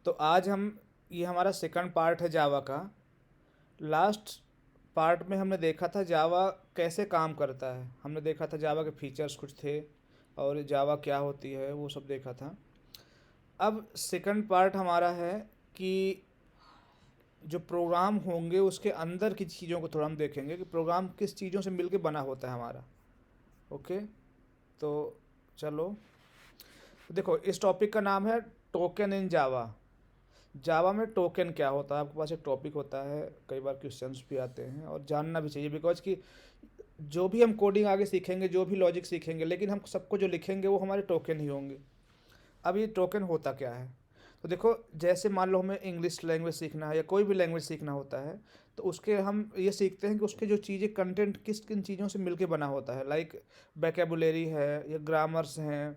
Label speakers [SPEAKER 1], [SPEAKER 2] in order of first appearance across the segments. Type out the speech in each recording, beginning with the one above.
[SPEAKER 1] तो आज हम ये हमारा सेकंड पार्ट है जावा का। लास्ट पार्ट में हमने देखा था जावा कैसे काम करता है, हमने देखा था जावा के फीचर्स कुछ थे और जावा क्या होती है वो सब देखा था। अब सेकंड पार्ट हमारा है कि जो प्रोग्राम होंगे उसके अंदर की चीज़ों को थोड़ा हम देखेंगे कि प्रोग्राम किस चीज़ों से मिलके बना होता है हमारा। ओके, तो चलो देखो, इस टॉपिक का नाम है टोकन इन जावा। जावा में टोकन क्या होता है, आपके पास एक टॉपिक होता है, कई बार क्वेश्चंस भी आते हैं और जानना भी चाहिए, बिकॉज कि जो भी हम कोडिंग आगे सीखेंगे, जो भी लॉजिक सीखेंगे, लेकिन हम सबको जो लिखेंगे वो हमारे टोकन ही होंगे। अब ये टोकन होता क्या है, तो देखो, जैसे मान लो हमें इंग्लिश लैंग्वेज सीखना है या कोई भी लैंग्वेज सीखना होता है, तो उसके हम ये सीखते हैं कि उसके जो चीज़ें, कंटेंट किस किन चीज़ों से मिलके बना होता है, लाइक वैकेबुलरी है या ग्रामर्स हैं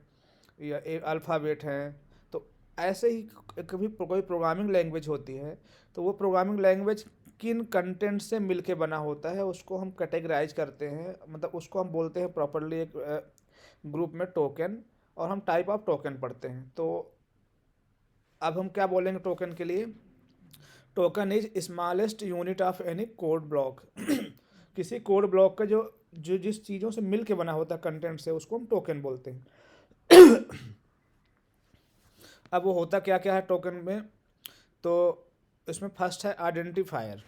[SPEAKER 1] या एक अल्फ़ाबेट हैं। तो ऐसे ही कभी कोई प्रोग्रामिंग लैंग्वेज होती है, तो वो प्रोग्रामिंग लैंग्वेज किन कंटेंट से मिलके बना होता है उसको हम कैटेगराइज करते हैं, मतलब उसको हम बोलते हैं प्रॉपरली एक ग्रुप में टोकन। और हम टाइप ऑफ टोकन पढ़ते हैं। तो अब हम क्या बोलेंगे टोकन के लिए, token is smallest unit of any code block. किसी कोड ब्लॉक का जो जो जिस चीज़ों से मिल के बना होता है कंटेंट से, उसको हम टोकन बोलते हैं। अब वो होता क्या क्या है टोकन में, तो इसमें फर्स्ट है आइडेंटिफायर।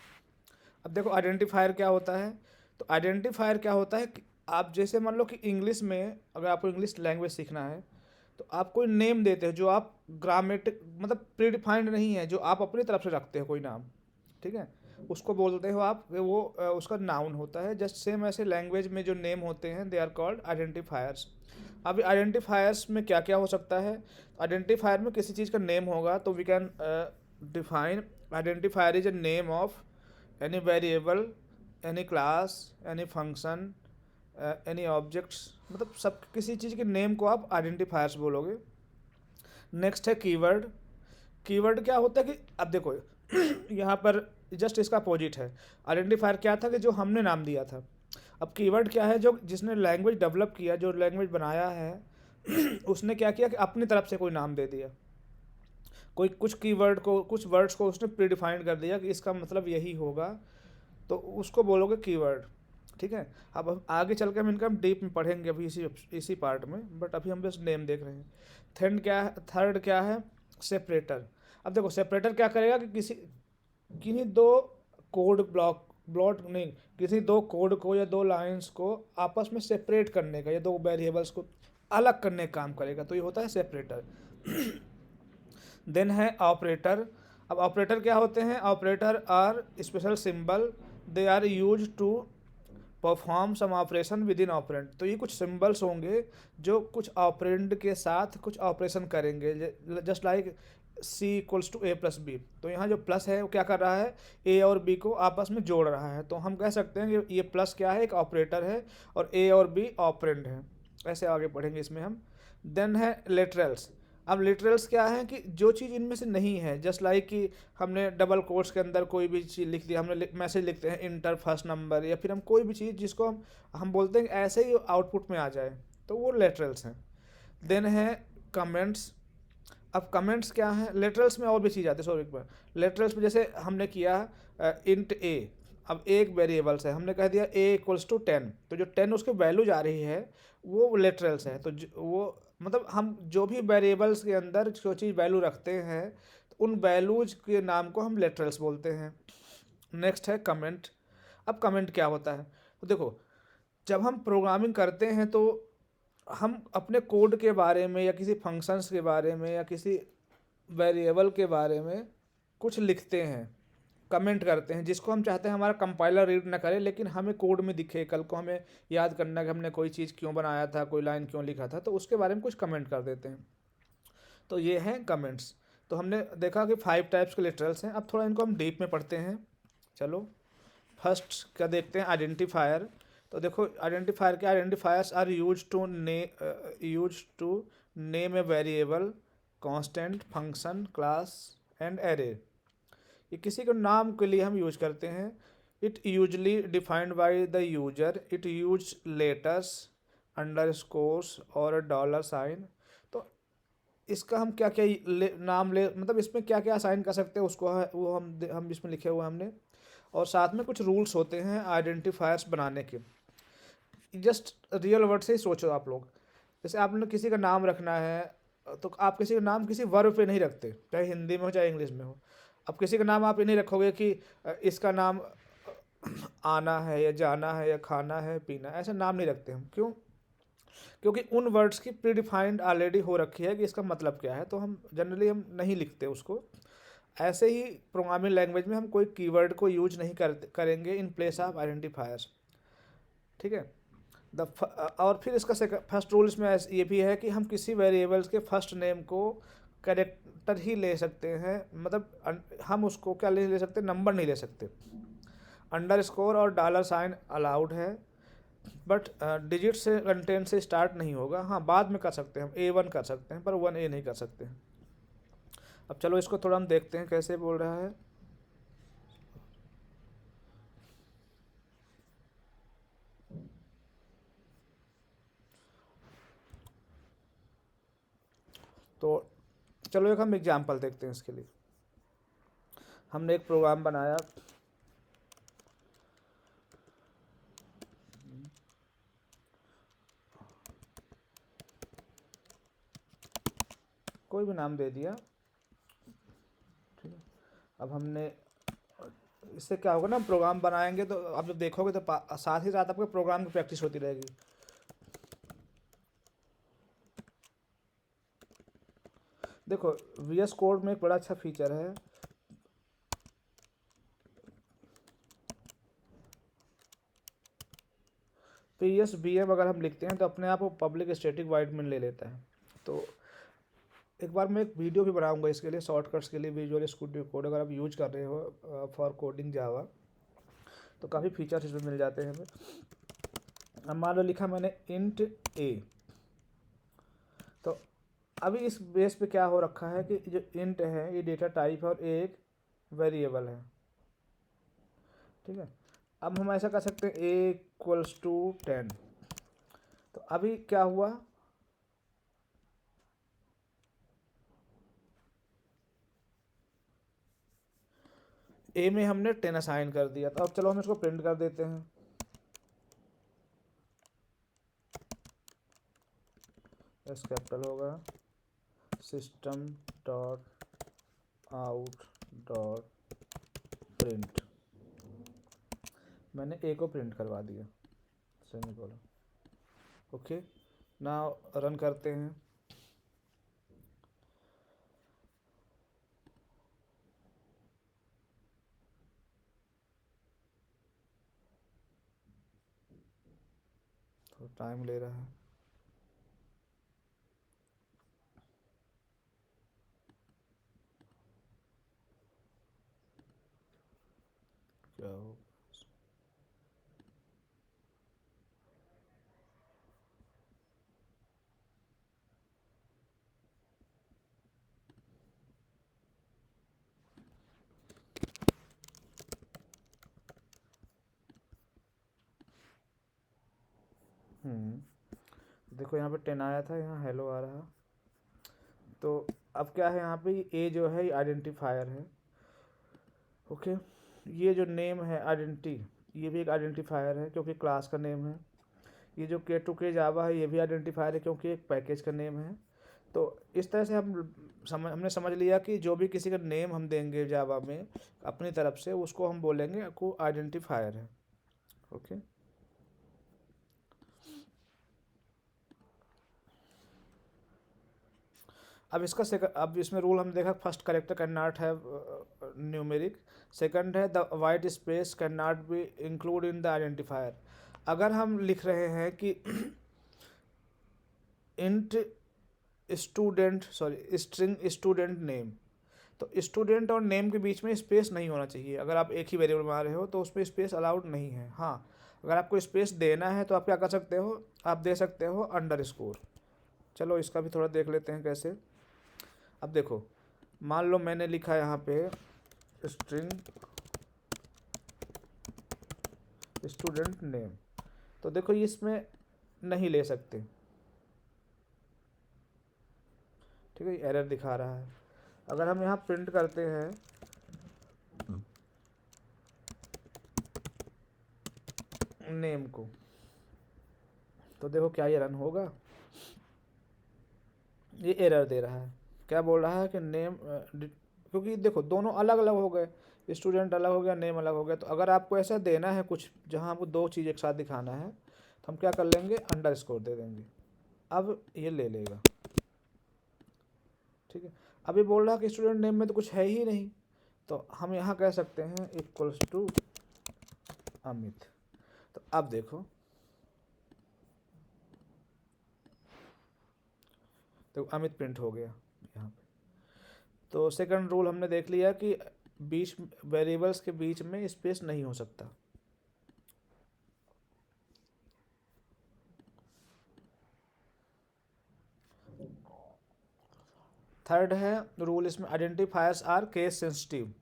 [SPEAKER 1] अब देखो आइडेंटिफायर क्या होता है, तो आइडेंटिफायर क्या होता है कि आप जैसे मान लो कि इंग्लिश में, अगर आपको इंग्लिश लैंग्वेज सीखना है, तो आप कोई नेम देते हो जो आप ग्रामेटिक, मतलब प्रीडिफाइंड नहीं है, जो आप अपनी तरफ से रखते हो कोई नाम, ठीक है, उसको बोलते हो आप, वो उसका नाउन होता है। जस्ट सेम ऐसे लैंग्वेज में जो नेम होते हैं दे आर कॉल्ड आइडेंटिफायर्स। अब आइडेंटिफायर्स में क्या क्या हो सकता है, आइडेंटिफायर में किसी चीज़ का नेम होगा तो we can define identifier is a name of any variable, any class, any function, any objects, मतलब सब किसी चीज़ के नेम को आप आइडेंटिफायर्स बोलोगे। नेक्स्ट है कीवर्ड। कीवर्ड क्या होता है कि अब देखो, यहाँ पर जस्ट इसका अपोजिट है। आइडेंटिफायर क्या था कि जो हमने नाम दिया था। अब कीवर्ड क्या है, जो जिसने लैंग्वेज डेवलप किया, जो लैंग्वेज बनाया है, उसने क्या किया कि अपनी तरफ से कोई नाम दे दिया, कोई कुछ कीवर्ड को, कुछ वर्ड्स को उसने प्रीडिफाइंड कर दिया कि इसका मतलब यही होगा, तो उसको बोलोगे कीवर्ड। ठीक है, अब हम आगे चल के हम इनका डीप में पढ़ेंगे अभी इसी इसी पार्ट में, बट अभी हम बस नेम देख रहे हैं। थर्ड क्या है, सेपरेटर। अब देखो सेपरेटर क्या करेगा कि किन्हीं दो कोड ब्लॉक नहीं, किसी दो कोड को या दो लाइंस को आपस में सेपरेट करने का या दो वेरिएबल्स को अलग करने का काम करेगा, तो ये होता है सेपरेटर। देन है ऑपरेटर। अब ऑपरेटर क्या होते हैं, operator are special symbol, they are use to perform some operation with in operand. तो ये कुछ सिंबल्स होंगे जो कुछ ऑपरेंड के साथ कुछ ऑपरेशन करेंगे, just like C equals to A plus B. तो यहाँ जो प्लस है वो क्या कर रहा है, ए और बी को आपस में जोड़ रहा है, तो हम कह सकते हैं कि ये प्लस क्या है, एक ऑपरेटर है, और ए और बी ऑपरेंड है। ऐसे आगे पढ़ेंगे इसमें हम। देन है लिटरल्स। अब लिटरल्स क्या है कि जो चीज़ इनमें से नहीं है, जस्ट लाइक कि हमने डबल कोट्स के अंदर कोई भी चीज़ लिख दी, हमने मैसेज लिखते हैं इंटर फर्स्ट नंबर, या फिर हम कोई भी चीज़ जिसको हम बोलते हैं कि ऐसे ही आउटपुट में आ जाए, तो वो लेटरल्स हैं। देन है कमेंट्स। अब कमेंट्स क्या है, लेटरल्स में और भी चीज़ आती है, सॉरी एक बार, लेटरल्स में जैसे हमने किया इंट ए। अब एक वेरिएबल्स है, हमने कह दिया ए इक्वल्स टू 10, तो जो 10 उसकी वैल्यू जा रही है वो लेटरल्स है। तो वो मतलब हम जो भी वेरिएबल्स के अंदर जो चीज़ वैल्यू रखते हैं, तो उन वैल्यूज के नाम को हम लेटरल्स बोलते हैं। नेक्स्ट है कमेंट। अब कमेंट क्या होता है, तो देखो, जब हम प्रोग्रामिंग करते हैं तो हम अपने कोड के बारे में या किसी फंक्शंस के बारे में या किसी वेरिएबल के बारे में कुछ लिखते हैं, कमेंट करते हैं, जिसको हम चाहते हैं हमारा कंपाइलर रीड ना करे, लेकिन हमें कोड में दिखे, कल को हमें याद करना कि हमने कोई चीज़ क्यों बनाया था, कोई लाइन क्यों लिखा था, तो उसके बारे में कुछ कमेंट कर देते हैं। तो ये हैं कमेंट्स। तो हमने देखा कि 5 टाइप्स के लिटरल्स हैं। अब थोड़ा इनको हम डीप में पढ़ते हैं। चलो, फर्स्ट क्या देखते हैं, आइडेंटिफायर। तो देखो आइडेंटिफायर क्या, identifiers are use to name a variable, constant, function, class and array. ये किसी के नाम के लिए हम यूज करते हैं। It usually defined by the user, it use letters, under scores और डॉलर साइन। तो इसका हम क्या क्या नाम ले, मतलब इसमें क्या क्या असाइन कर सकते हैं उसको वो हम इसमें लिखे हुए हैं हमने। और साथ में कुछ रूल्स होते हैं आइडेंटिफायर्स बनाने के। जस्ट रियल वर्ड से ही सोचो आप लोग। जैसे आपने किसी का नाम रखना है, तो आप किसी का नाम किसी वर्ब पे नहीं रखते, चाहे हिंदी में हो चाहे इंग्लिश में हो। अब किसी का नाम आप ये नहीं रखोगे कि इसका नाम आना है या जाना है या खाना है पीना, ऐसा नाम नहीं रखते हम। क्यों? क्योंकि उन वर्ड्स की प्री डिफाइंड ऑलरेडी हो रखी है कि इसका मतलब क्या है, तो हम जनरली हम नहीं लिखते उसको। ऐसे ही प्रोग्रामिंग लैंग्वेज में हम कोई कीवर्ड को यूज नहीं करेंगे इन प्लेस ऑफ आइडेंटिफायर्स। ठीक है। और फिर इसका फर्स्ट रूल इसमें ये भी है कि हम किसी वेरिएबल्स के फर्स्ट नेम को कैरेक्टर ही ले सकते हैं, मतलब हम उसको क्या ले सकते, नंबर नहीं ले सकते। अंडरस्कोर और डॉलर साइन अलाउड है, बट डिजिट से कंटेंट से स्टार्ट नहीं होगा। हाँ, बाद में कर सकते हैं, हम A1 कर सकते हैं पर 1A नहीं कर सकते। अब चलो इसको थोड़ा हम देखते हैं कैसे बोल रहा है। तो चलो एक हम एग्जांपल देखते हैं इसके लिए। हमने एक प्रोग्राम बनाया, कोई भी नाम दे दिया। ठीक है। अब हमने इससे क्या होगा ना, प्रोग्राम बनाएंगे तो आप जब देखोगे तो साथ ही साथ आपके प्रोग्राम की प्रैक्टिस होती रहेगी। देखो, VS कोड में एक बड़ा अच्छा फीचर है, PSBM अगर हम लिखते हैं तो अपने आप वो पब्लिक स्टैटिक वाइड में ले लेता है। तो एक बार मैं एक वीडियो भी बनाऊंगा इसके लिए, शॉर्टकट्स के लिए विजुअल स्टूडियो कोड अगर आप यूज कर रहे हो फॉर कोडिंग जावा, तो काफ़ी फीचर्स इसमें मिल जाते हैं हमें। अब मान लो लिखा मैंने इंट A, तो अभी इस बेस पे क्या हो रखा है कि जो इंट है ये डेटा टाइप है और A एक वेरिएबल है। ठीक है। अब हम ऐसा कर सकते हैं A = 10। तो अभी क्या हुआ, A में हमने 10 असाइन कर दिया। तो अब चलो हम इसको प्रिंट कर देते हैं। एस कैपिटल होगा, system dot out dot print, मैंने A को प्रिंट करवा दिया, सेमीकोलन। ओके, नाउ रन करते हैं। तो टाइम ले रहा है। क्या हो, देखो यहाँ पे 10 आया था, यहाँ हेलो आ रहा। तो अब क्या है, यहाँ पे A जो है ये आइडेंटिफायर है। ओके, ये जो नेम है आइडेंटिटी, ये भी एक आइडेंटिफायर है क्योंकि क्लास का नेम है। ये जो K2K जावा है ये भी आइडेंटिफायर है क्योंकि एक पैकेज का नेम है। तो इस तरह से हमने समझ लिया कि जो भी किसी का नेम हम देंगे जावा में अपनी तरफ से, उसको हम बोलेंगे को आइडेंटिफायर है। ओके। अब इसमें रूल हम देखा, first character can not have numeric. Second है the white space can not be include in the identifier. अगर हम लिख रहे हैं कि int student, sorry string student name, तो स्टूडेंट और नेम के बीच में स्पेस नहीं होना चाहिए। अगर आप एक ही वेरिएबल बना रहे हो तो उसमें स्पेस अलाउड नहीं है। हाँ, अगर आपको स्पेस देना है तो आप क्या कर सकते हो, आप दे सकते हो अंडरस्कोर। चलो इसका भी थोड़ा देख लेते हैं कैसे। अब देखो, मान लो मैंने लिखा यहाँ पे स्ट्रिंग स्टूडेंट नेम, तो देखो ये इसमें नहीं ले सकते, ठीक है, एरर दिखा रहा है। अगर हम यहाँ प्रिंट करते हैं नेम को, तो देखो क्या ये रन होगा, ये एरर दे रहा है। क्या बोल रहा है कि नेम, क्योंकि देखो दोनों अलग अलग हो गए, स्टूडेंट अलग हो गया, नेम अलग हो गया। तो अगर आपको ऐसा देना है कुछ जहाँ आपको दो चीज़ एक साथ दिखाना है, तो हम क्या कर लेंगे, अंडरस्कोर दे देंगे। अब ये ले लेगा, ठीक है। अभी बोल रहा है कि स्टूडेंट नेम में तो कुछ है ही नहीं, तो हम यहाँ कह सकते हैं इक्वल्स टू अमित। तो अब देखो, तो अमित प्रिंट हो गया यहाँ पे। तो सेकंड रूल हमने देख लिया कि बीच वेरिएबल्स के बीच में स्पेस नहीं हो सकता। थर्ड है रूल इसमें, identifiers are case sensitive.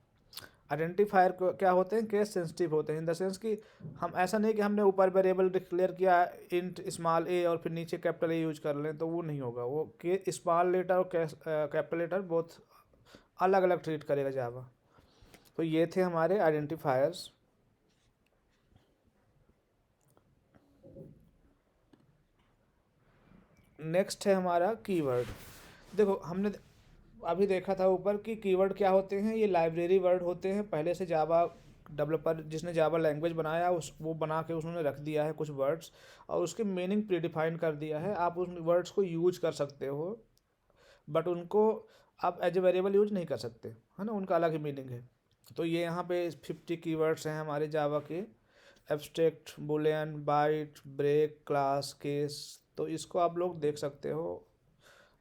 [SPEAKER 1] Identifier क्या होते हैं, केस सेंसिटिव होते हैं, इन द सेंस कि हम ऐसा नहीं कि हमने ऊपर वेरिएबल डिक्लेयर किया इंट स्मॉल ए और फिर नीचे कैपिटल ए यूज कर लें, तो वो नहीं होगा। वो के स्मॉल लेटर और कैपिटल लेटर बहुत अलग अलग ट्रीट करेगा जावा। तो ये थे हमारे आइडेंटिफायर्स। नेक्स्ट है हमारा कीवर्ड। देखो हमने अभी देखा था ऊपर कि कीवर्ड क्या होते हैं, ये लाइब्रेरी वर्ड होते हैं। पहले से जावा डेवलपर जिसने जावा लैंग्वेज बनाया वो बना के उसने रख दिया है कुछ वर्ड्स, और उसकी मीनिंग प्रीडिफाइन कर दिया है। आप उन वर्ड्स को यूज कर सकते हो, बट उनको आप एज ए वेरिएबल यूज नहीं कर सकते, है ना, उनका अलग ही मीनिंग है। तो ये यहाँ पे 50 कीवर्ड्स हैं हमारे जावा के, abstract, boolean, byte, break, class, case. तो इसको आप लोग देख सकते हो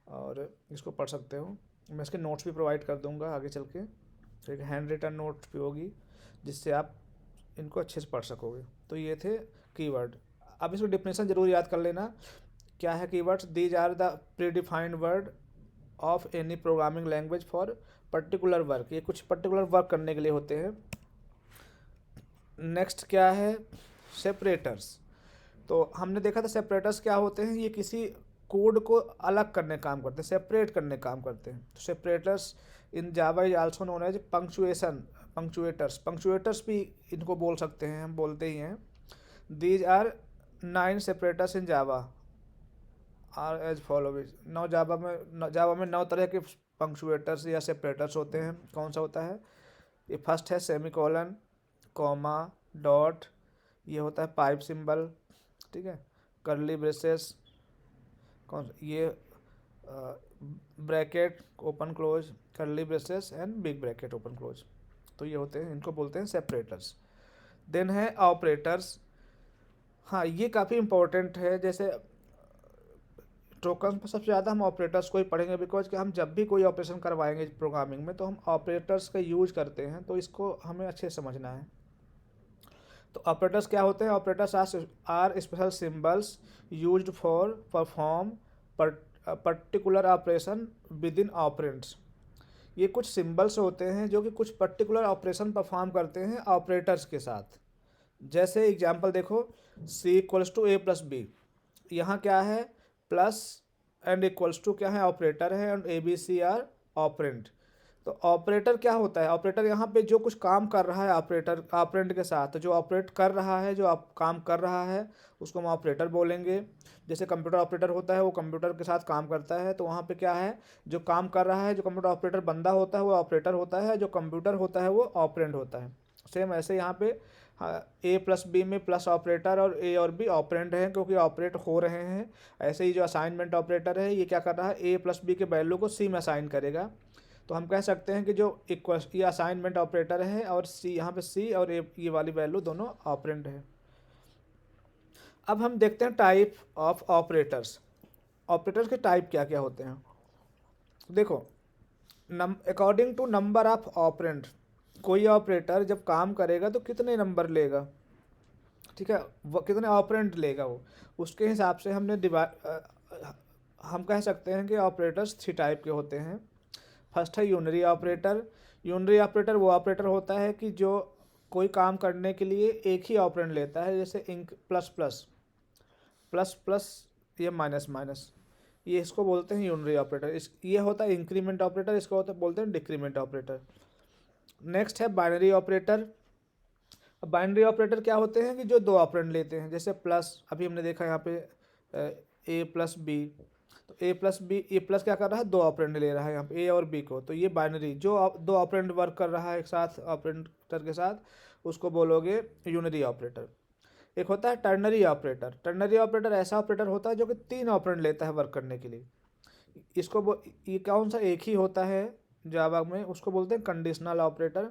[SPEAKER 1] और इसको पढ़ सकते हो। मैं इसके नोट्स भी प्रोवाइड कर दूंगा आगे चल के, एक हैंड रिटन नोट भी होगी जिससे आप इनको अच्छे से पढ़ सकोगे। तो ये थे कीवर्ड। अब इसको डिफिनेशन जरूर याद कर लेना। क्या है keywords, these are the predefined word of any programming language for particular work. ये कुछ पर्टिकुलर वर्क करने के लिए होते हैं। नेक्स्ट क्या है, सेपरेटर्स। तो हमने देखा था सेपरेटर्स क्या होते हैं, ये किसी कोड को अलग करने काम करते हैं, सेपरेट करने काम करते हैं। तो separators in Java is also known as punctuators. Punctuators भी इनको बोल सकते हैं, हम बोलते ही हैं। These are 9 separators in Java are as follows. Java में 9 तरह के पंक्चुएटर्स या सेपरेटर्स होते हैं। कौन सा होता है, ये फर्स्ट है सेमीकोलन, कॉमा, डॉट, ये होता है पाइप सिंबल, ठीक है, करली ब्रेसेस, कौन ये ब्रैकेट ओपन क्लोज, करली braces and big bracket open close. तो ये होते हैं, इनको बोलते हैं सेपरेटर्स। देन है ऑपरेटर्स। हाँ, ये काफ़ी इंपॉर्टेंट है। जैसे टोकन पर सबसे ज़्यादा हम ऑपरेटर्स को ही पढ़ेंगे, बिकॉज कि हम जब भी कोई ऑपरेशन करवाएंगे प्रोग्रामिंग में तो हम ऑपरेटर्स का यूज करते हैं, तो इसको हमें अच्छे से समझना है। तो ऑपरेटर्स क्या होते हैं, operators are special symbols used for perform particular operation with in operands. ये कुछ सिंबल्स होते हैं जो कि कुछ पर्टिकुलर ऑपरेशन परफॉर्म करते हैं ऑपरेटर्स के साथ। जैसे एग्जांपल देखो, c equals to A plus b, यहाँ क्या है, प्लस एंड इक्वल्स टू क्या है, ऑपरेटर है, and A B C are operand. तो ऑपरेटर क्या होता है, ऑपरेटर यहाँ पे जो कुछ काम कर रहा है ऑपरेटर ऑपरेंड के साथ, जो ऑपरेट कर रहा है, जो आप काम कर रहा है उसको हम ऑपरेटर बोलेंगे। जैसे कंप्यूटर ऑपरेटर होता है, वो कंप्यूटर के साथ काम करता है, तो वहाँ पे क्या है, जो काम कर रहा है, जो कंप्यूटर ऑपरेटर बंदा होता है वो ऑपरेटर होता है, जो कंप्यूटर होता है वो ऑपरेंड होता है। सेम ऐसे यहाँ पे ए प्लस बी में प्लस ऑपरेटर और ए और बी ऑपरेंड हैं क्योंकि ऑपरेट हो रहे हैं। ऐसे ही जो असाइनमेंट ऑपरेटर है, ये क्या कर रहा है, ए प्लस बी के वैल्यू को सी में असाइन करेगा। तो हम कह सकते हैं कि जो इक्वल ये असाइनमेंट ऑपरेटर है और सी, यहाँ पे सी और ए ये वाली वैल्यू दोनों ऑपरेंड है। अब हम देखते हैं टाइप ऑफ ऑपरेटर्स। ऑपरेटर्स के टाइप क्या क्या होते हैं। देखो, according to number of operand, कोई ऑपरेटर जब काम करेगा तो कितने नंबर लेगा, ठीक है, वो कितने ऑपरेंड लेगा, वो उसके हिसाब से हमने हम कह सकते हैं कि ऑपरेटर्स 3 टाइप के होते हैं। फर्स्ट है यूनरी ऑपरेटर। यूनरी ऑपरेटर वो ऑपरेटर होता है कि जो कोई काम करने के लिए एक ही ऑपरेंड लेता है। जैसे inc plus plus, plus plus, ये माइनस माइनस, ये इसको बोलते हैं यूनरी ऑपरेटर। इस ये होता है इंक्रीमेंट ऑपरेटर, इसको बोलते हैं डिक्रीमेंट ऑपरेटर। नेक्स्ट है बाइनरी ऑपरेटर। बाइनरी ऑपरेटर क्या होते हैं कि जो दो ऑपरेंड लेते हैं, जैसे प्लस, अभी हमने देखा यहाँ पे ए प्लस बी, तो ए प्लस बी, ए प्लस क्या कर रहा है, दो ऑपरेंड ले रहा है यहाँ पे ए और बी को, तो ये बाइनरी जो दो ऑपरेंड वर्क कर रहा है एक साथ ऑपरेटर के साथ, उसको बोलोगे यूनरी ऑपरेटर। एक होता है टर्नरी ऑपरेटर। टर्नरी ऑपरेटर ऐसा ऑपरेटर होता है जो कि तीन ऑपरेंड लेता है वर्क करने के लिए। ये कौन सा, एक ही होता है जावा में, उसको बोलते हैं कंडीशनल ऑपरेटर।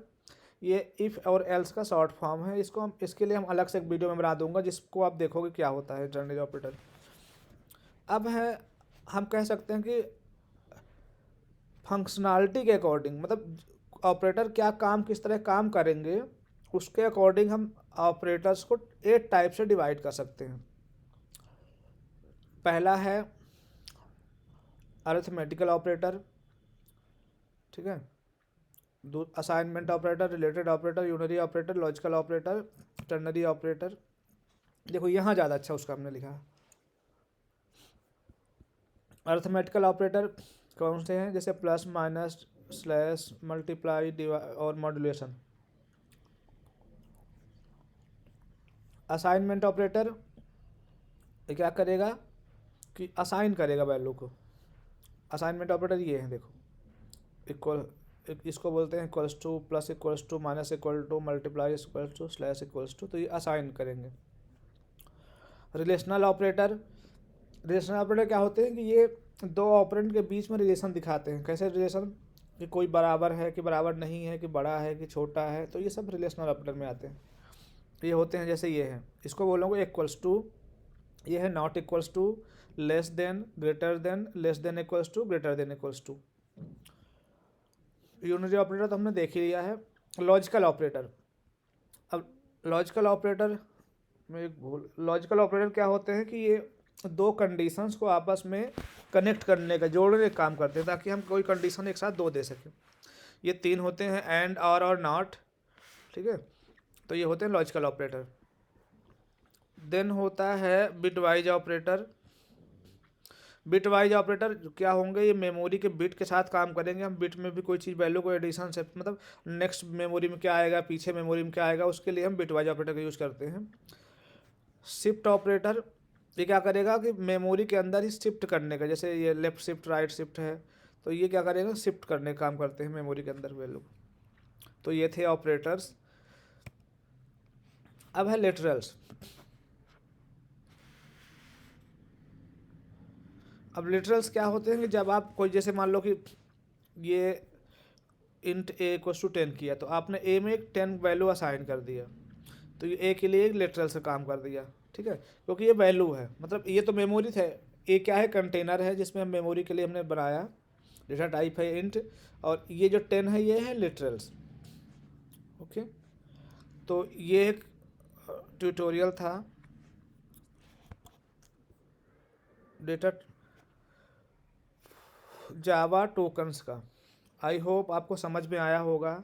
[SPEAKER 1] ये इफ़ और एल्स का शॉर्ट फॉर्म है। इसके लिए हम अलग से एक वीडियो में बना दूंगा जिसको आप देखोगे क्या होता है टर्नरी ऑपरेटर। अब है, हम कह सकते हैं कि फंक्शनैलिटी के अकॉर्डिंग, मतलब ऑपरेटर क्या काम, किस तरह काम करेंगे, उसके अकॉर्डिंग हम ऑपरेटर्स को 8 टाइप से डिवाइड कर सकते हैं। पहला है अरिथमेटिकल ऑपरेटर, ठीक है, assignment operator, related operator, unary operator, logical operator, ternary operator. देखो यहाँ ज़्यादा अच्छा उसका हमने लिखा है। अरिथमेटिकल ऑपरेटर कौन से हैं, जैसे plus, minus, slash, multiply, divide और मॉड्यूलेशन। असाइनमेंट ऑपरेटर ये क्या करेगा कि असाइन करेगा वैल्यू को। असाइनमेंट ऑपरेटर ये है, देखो, इक्वल, इसको बोलते हैं equals to, plus equals to, minus equal to, multiply equals to, slash equals to, तो ये असाइन करेंगे। रिलेशनल ऑपरेटर, रिलेशनल ऑपरेटर क्या होते हैं कि ये दो ऑपरेंड के बीच में रिलेशन दिखाते हैं। कैसे रिलेशन, कि कोई बराबर है कि बराबर नहीं है, कि बड़ा है कि छोटा है, तो ये सब रिलेशनल ऑपरेटर में आते हैं। ये होते हैं, जैसे ये है, इसको बोलोगे इक्वल्स टू, ये है not equals to, less than, greater than, less than equals to, greater than equals to. Unary operator तो हमने देख ही लिया है। लॉजिकल ऑपरेटर, अब लॉजिकल ऑपरेटर में एक भूल, लॉजिकल ऑपरेटर क्या होते हैं कि ये दो कंडीशंस को आपस में कनेक्ट करने का, जोड़ने का काम करते हैं, ताकि हम कोई कंडीशन एक साथ दो दे सकें। ये तीन होते हैं, एंड, और नॉट, ठीक है, तो ये होते हैं लॉजिकल ऑपरेटर। देन होता है बिटवाइज ऑपरेटर। बिटवाइज ऑपरेटर क्या होंगे, ये मेमोरी के बिट के साथ काम करेंगे। हम बिट में भी कोई चीज़ वैल्यू को एडिशन से, मतलब नेक्स्ट मेमोरी में क्या आएगा, पीछे मेमोरी में क्या आएगा, उसके लिए हम बिटवाइज ऑपरेटर का यूज़ करते हैं। शिफ्ट ऑपरेटर ये क्या करेगा कि मेमोरी के अंदर ही शिफ्ट करने का, जैसे ये लेफ्ट शिफ्ट, राइट शिफ्ट है, तो ये क्या करेगा, शिफ्ट करने का काम करते हैं मेमोरी के अंदर वैल्यू। तो ये थे ऑपरेटर्स। अब है लिटरल्स। अब लिटरल्स क्या होते हैं कि जब आप कोई, जैसे मान लो कि ये इंट ए इक्वल्स टू 10 किया, तो आपने ए में एक 10 वैल्यू असाइन कर दिया, तो ये ए के लिए एक लिटरल से काम कर दिया, ठीक है, क्योंकि ये वैल्यू है, मतलब ये तो मेमोरी थे, ए क्या है, कंटेनर है जिसमें हम मेमोरी के लिए हमने बनाया, डेटा टाइप है इंट, और ये जो 10 है ये है लिटरल्स। ओके, तो ये एक ट्यूटोरियल था डेटा जावा टोकन्स का। आई होप आपको समझ में आया होगा।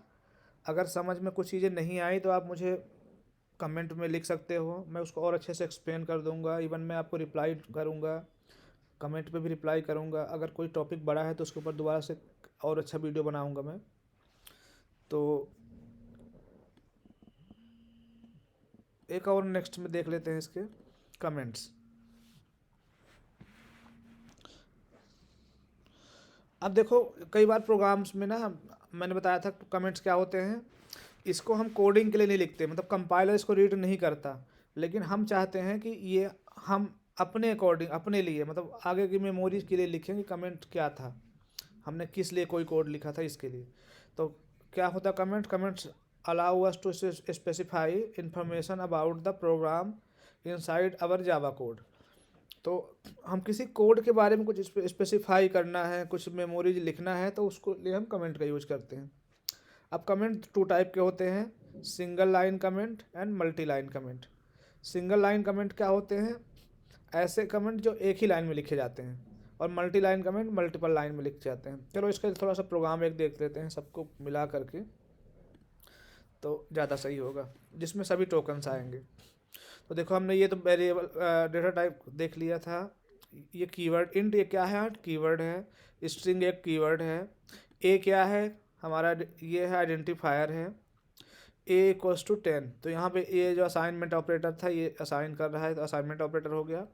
[SPEAKER 1] अगर समझ में कुछ चीज़ें नहीं आई तो आप मुझे कमेंट में लिख सकते हो, मैं उसको और अच्छे से एक्सप्लेन कर दूंगा। इवन मैं आपको रिप्लाई करूंगा, कमेंट पे भी रिप्लाई करूंगा। अगर कोई टॉपिक बड़ा है तो उसके ऊपर दोबारा से और अच्छा वीडियो बनाऊंगा मैं। तो एक और नेक्स्ट में देख लेते हैं इसके कमेंट्स। अब देखो, कई बार प्रोग्राम्स में ना, मैंने बताया था कमेंट्स क्या होते हैं, इसको हम कोडिंग के लिए नहीं लिखते, मतलब कंपाइलर इसको रीड नहीं करता, लेकिन हम चाहते हैं कि ये हम अपने अकॉर्डिंग, अपने लिए, मतलब आगे की मेमोरी के लिए लिखें कि कमेंट क्या था, हमने किस लिए कोई कोड लिखा था इसके लिए। तो क्या होता है comments allow us to specify information about the program inside our Java code. तो हम किसी कोड के बारे में कुछ स्पेसिफाई करना है, कुछ मेमोरीज लिखना है, तो उसको लिए हम कमेंट का यूज करते हैं। अब कमेंट 2 टाइप के होते हैं, single line comment and multi line comment. Single line comment क्या होते हैं, ऐसे कमेंट जो एक ही लाइन में लिखे जाते हैं, और multi line comment multiple line में लिखे जाते हैं। चलो इसका थोड़ा सा प्रोग्राम एक देख लेते हैं सबको मिला करके, तो ज़्यादा सही होगा, जिसमें सभी टोकन्स आएंगे। तो देखो, हमने ये तो वेरिएबल डेटा टाइप देख लिया था, ये कीवर्ड इंट, ये क्या है, कीवर्ड है। स्ट्रिंग एक कीवर्ड है। ए क्या है हमारा, ये है आइडेंटिफायर है। ए इक्वल्स टू 10, तो यहाँ पे ए जो असाइनमेंट ऑपरेटर था ये असाइन कर रहा है, तो असाइनमेंट ऑपरेटर हो गया।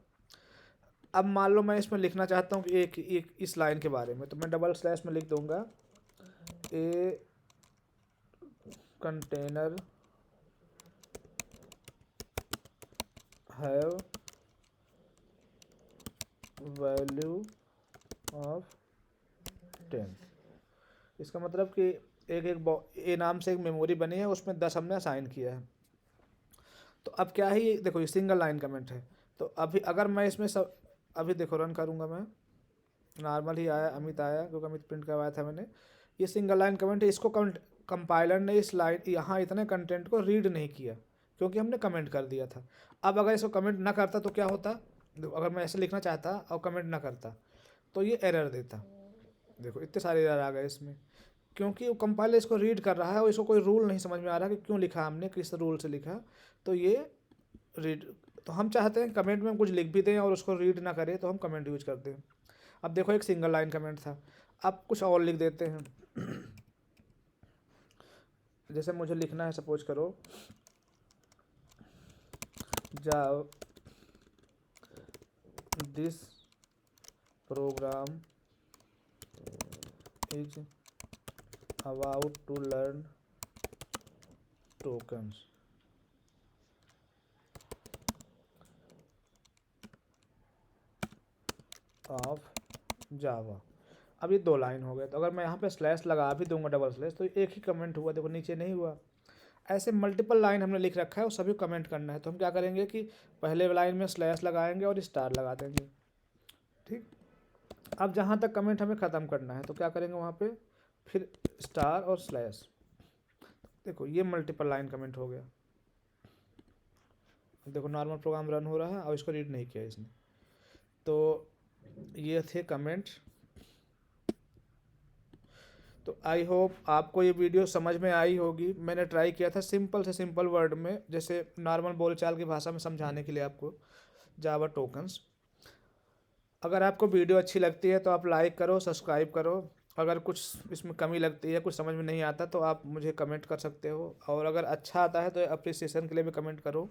[SPEAKER 1] अब मान लो मैं इसमें लिखना चाहता हूँ कि एक इस लाइन के बारे में, तो मैं डबल स्लैश में लिख दूंगा a container have value of 10। इसका मतलब कि ए नाम से एक मेमोरी बनी है, उसमें 10 हमने असाइन किया है। तो अब क्या है, ये देखो ये सिंगल लाइन कमेंट है। तो अभी अगर मैं इसमें सब, अभी देखो रन करूँगा मैं, नॉर्मल ही आया, अमित आया क्योंकि अमित प्रिंट करवाया था मैंने। ये सिंगल लाइन कमेंट है, इसको कंपाइलर ने इस लाइन यहाँ इतने कंटेंट को रीड नहीं किया क्योंकि हमने कमेंट कर दिया था। अब अगर इसको कमेंट ना करता तो क्या होता, देखो अगर मैं ऐसे लिखना चाहता और कमेंट ना करता तो ये एरर देता। देखो इतने सारे एरर आ गए इसमें, क्योंकि वो कंपाइलर इसको रीड कर रहा है और इसको कोई रूल नहीं समझ में आ रहा कि क्यों लिखा हमने, किस रूल से लिखा, तो ये रीड। तो हम चाहते हैं कमेंट में हम कुछ लिख भी दें और उसको रीड ना करें, तो हम कमेंट यूज करते हैं। अब देखो एक सिंगल लाइन कमेंट था, अब कुछ और लिख देते हैं। जैसे मुझे लिखना है, सपोज करो जाओ this program is about to learn tokens of Java. अब ये 2 लाइन हो गए, तो अगर मैं यहाँ पे स्लैश लगा भी दूंगा डबल स्लैश, तो एक ही कमेंट हुआ, देखो नीचे नहीं हुआ। ऐसे मल्टीपल लाइन हमने लिख रखा है और सभी कमेंट करना है, तो हम क्या करेंगे कि पहले लाइन में स्लैश लगाएंगे और स्टार लगा देंगे। ठीक, अब जहाँ तक कमेंट हमें ख़त्म करना है तो क्या करेंगे, वहाँ पे फिर स्टार और स्लैश। देखो ये मल्टीपल लाइन कमेंट हो गया। देखो नॉर्मल प्रोग्राम रन हो रहा है और इसको रीड नहीं किया इसने। तो ये थे कमेंट। तो आई होप आपको ये वीडियो समझ में आई होगी। मैंने ट्राई किया था सिंपल से सिंपल वर्ड में, जैसे नॉर्मल बोलचाल की भाषा में समझाने के लिए आपको जावा टोकन्स। अगर आपको वीडियो अच्छी लगती है तो आप लाइक करो, सब्सक्राइब करो। अगर कुछ इसमें कमी लगती है, कुछ समझ में नहीं आता, तो आप मुझे कमेंट कर सकते हो, और अगर अच्छा आता है तो अप्रिसिएशन के लिए भी कमेंट करो।